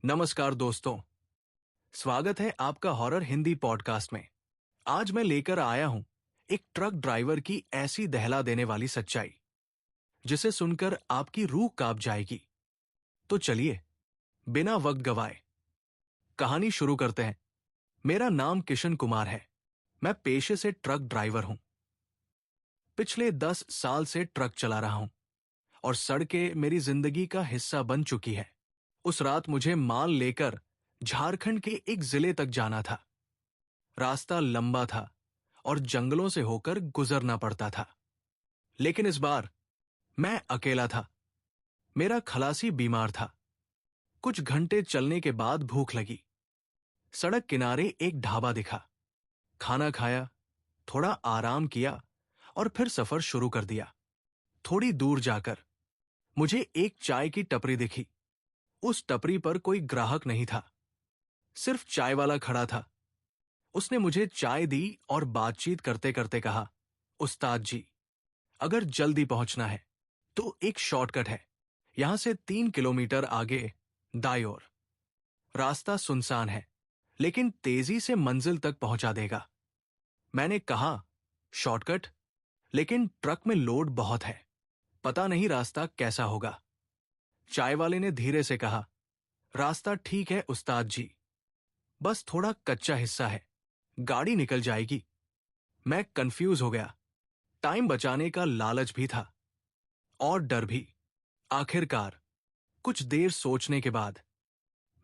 नमस्कार दोस्तों, स्वागत है आपका हॉरर हिंदी पॉडकास्ट में। आज मैं लेकर आया हूं एक ट्रक ड्राइवर की ऐसी दहला देने वाली सच्चाई जिसे सुनकर आपकी रूह कांप जाएगी। तो चलिए बिना वक्त गवाए कहानी शुरू करते हैं। मेरा नाम किशन कुमार है। मैं पेशे से ट्रक ड्राइवर हूं। पिछले 10 साल से ट्रक चला रहा हूं और सड़कें मेरी जिंदगी का हिस्सा बन चुकी है। उस रात मुझे माल लेकर झारखंड के एक जिले तक जाना था। रास्ता लंबा था और जंगलों से होकर गुजरना पड़ता था। लेकिन इस बार मैं अकेला था। मेरा खलासी बीमार था। कुछ घंटे चलने के बाद भूख लगी। सड़क किनारे एक ढाबा दिखा। खाना खाया, थोड़ा आराम किया और फिर सफर शुरू कर दिया। थोड़ी दूर जाकर मुझे एक चाय की टपरी दिखी। उस टपरी पर कोई ग्राहक नहीं था, सिर्फ चाय वाला खड़ा था। उसने मुझे चाय दी और बातचीत करते करते कहा, उस्ताद जी, अगर जल्दी पहुंचना है तो एक शॉर्टकट है। यहां से 3 किलोमीटर आगे दाईं ओर। रास्ता सुनसान है लेकिन तेजी से मंजिल तक पहुंचा देगा। मैंने कहा, शॉर्टकट? लेकिन ट्रक में लोड बहुत है, पता नहीं रास्ता कैसा होगा। चाय वाले ने धीरे से कहा, रास्ता ठीक है उस्ताद जी, बस थोड़ा कच्चा हिस्सा है, गाड़ी निकल जाएगी। मैं कंफ्यूज हो गया। टाइम बचाने का लालच भी था और डर भी। आखिरकार कुछ देर सोचने के बाद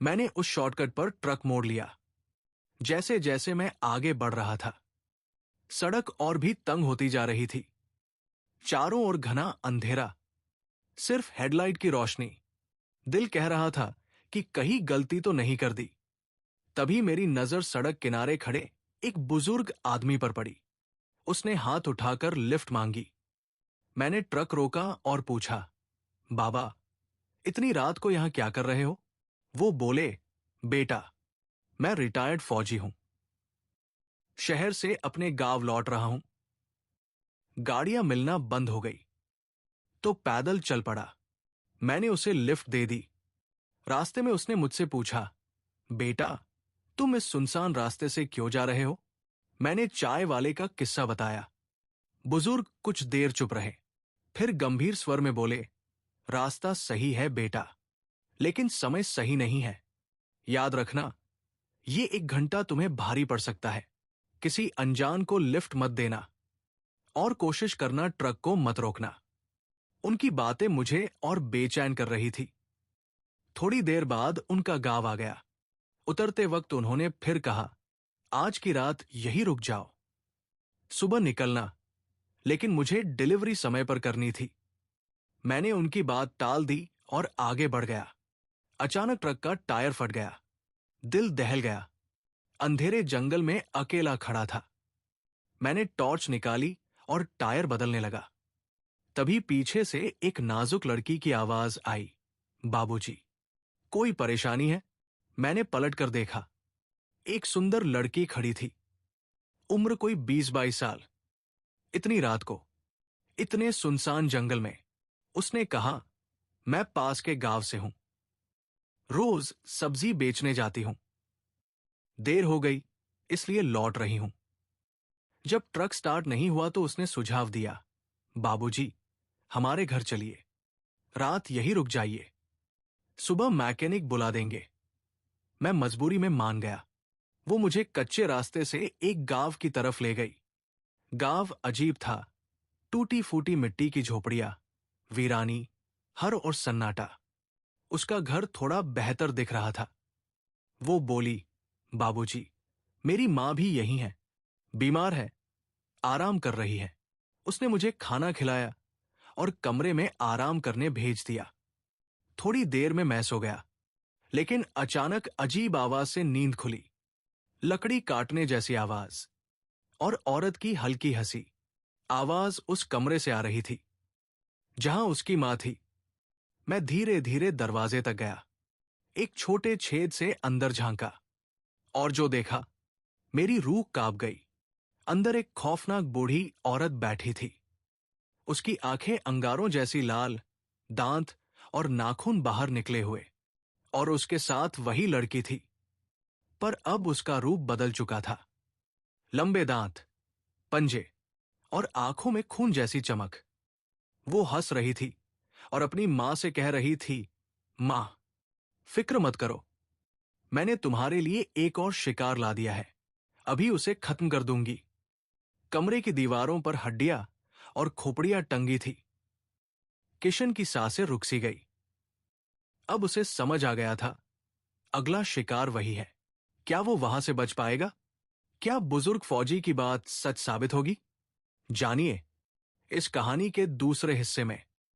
मैंने उस शॉर्टकट पर ट्रक मोड़ लिया। जैसे जैसे मैं आगे बढ़ रहा था, सड़क और भी तंग होती जा रही थी। चारों ओर घना अंधेरा, सिर्फ हेडलाइट की रोशनी। दिल कह रहा था कि कहीं गलती तो नहीं कर दी। तभी मेरी नजर सड़क किनारे खड़े एक बुजुर्ग आदमी पर पड़ी। उसने हाथ उठाकर लिफ्ट मांगी। मैंने ट्रक रोका और पूछा, बाबा, इतनी रात को यहां क्या कर रहे हो? वो बोले, बेटा, मैं रिटायर्ड फौजी हूं, शहर से अपने गांव लौट रहा हूं। गाड़ियां मिलना बंद हो गई तो पैदल चल पड़ा। मैंने उसे लिफ्ट दे दी। रास्ते में उसने मुझसे पूछा, बेटा, तुम इस सुनसान रास्ते से क्यों जा रहे हो? मैंने चाय वाले का किस्सा बताया। बुजुर्ग कुछ देर चुप रहे, फिर गंभीर स्वर में बोले, रास्ता सही है बेटा, लेकिन समय सही नहीं है। याद रखना, ये 1 घंटा तुम्हें भारी पड़ सकता है। किसी अनजान को लिफ्ट मत देना और कोशिश करना ट्रक को मत रोकना। उनकी बातें मुझे और बेचैन कर रही थी। थोड़ी देर बाद उनका गांव आ गया। उतरते वक्त उन्होंने फिर कहा, आज की रात यहीं रुक जाओ, सुबह निकलना। लेकिन मुझे डिलीवरी समय पर करनी थी। मैंने उनकी बात टाल दी और आगे बढ़ गया। अचानक ट्रक का टायर फट गया। दिल दहल गया। अंधेरे जंगल में अकेला खड़ा था। मैंने टॉर्च निकाली और टायर बदलने लगा। तभी पीछे से एक नाजुक लड़की की आवाज आई, बाबूजी, कोई परेशानी है? मैंने पलटकर देखा। एक सुंदर लड़की खड़ी थी, उम्र कोई 20-22 साल। इतनी रात को, इतने सुनसान जंगल में। उसने कहा, मैं पास के गांव से हूं, रोज सब्जी बेचने जाती हूं। देर हो गई इसलिए लौट रही हूं। जब ट्रक स्टार्ट नहीं हुआ तो उसने सुझाव दिया, बाबूजी, हमारे घर चलिए, रात यहीं रुक जाइए, सुबह मैकेनिक बुला देंगे। मैं मजबूरी में मान गया। वो मुझे कच्चे रास्ते से एक गांव की तरफ ले गई। गांव अजीब था। टूटी फूटी मिट्टी की झोपड़ियां, वीरानी, हर और सन्नाटा। उसका घर थोड़ा बेहतर दिख रहा था। वो बोली, बाबूजी, मेरी मां भी यही है, बीमार है, आराम कर रही है। उसने मुझे खाना खिलाया और कमरे में आराम करने भेज दिया। थोड़ी देर में मैं सो गया, लेकिन अचानक अजीब आवाज से नींद खुली। लकड़ी काटने जैसी आवाज और औरत की हल्की हंसी। आवाज उस कमरे से आ रही थी जहां उसकी मां थी। मैं धीरे धीरे दरवाजे तक गया, एक छोटे छेद से अंदर झांका और जो देखा, मेरी रूह कांप गई। अंदर एक खौफनाक बूढ़ी औरत बैठी थी। उसकी आंखें अंगारों जैसी लाल, दांत और नाखून बाहर निकले हुए और उसके साथ वही लड़की थी, पर अब उसका रूप बदल चुका था। लंबे दांत, पंजे और आंखों में खून जैसी चमक। वो हंस रही थी और अपनी मां से कह रही थी, मां, फिक्र मत करो, मैंने तुम्हारे लिए एक और शिकार ला दिया है, अभी उसे खत्म कर दूंगी। कमरे की दीवारों पर हड्डियां और खोपड़ियां टंगी थी। किशन की सांसें रुक सी गई। अब उसे समझ आ गया था, अगला शिकार वही है। क्या वो वहां से बच पाएगा? क्या बुजुर्ग फौजी की बात सच साबित होगी? जानिए इस कहानी के दूसरे हिस्से में।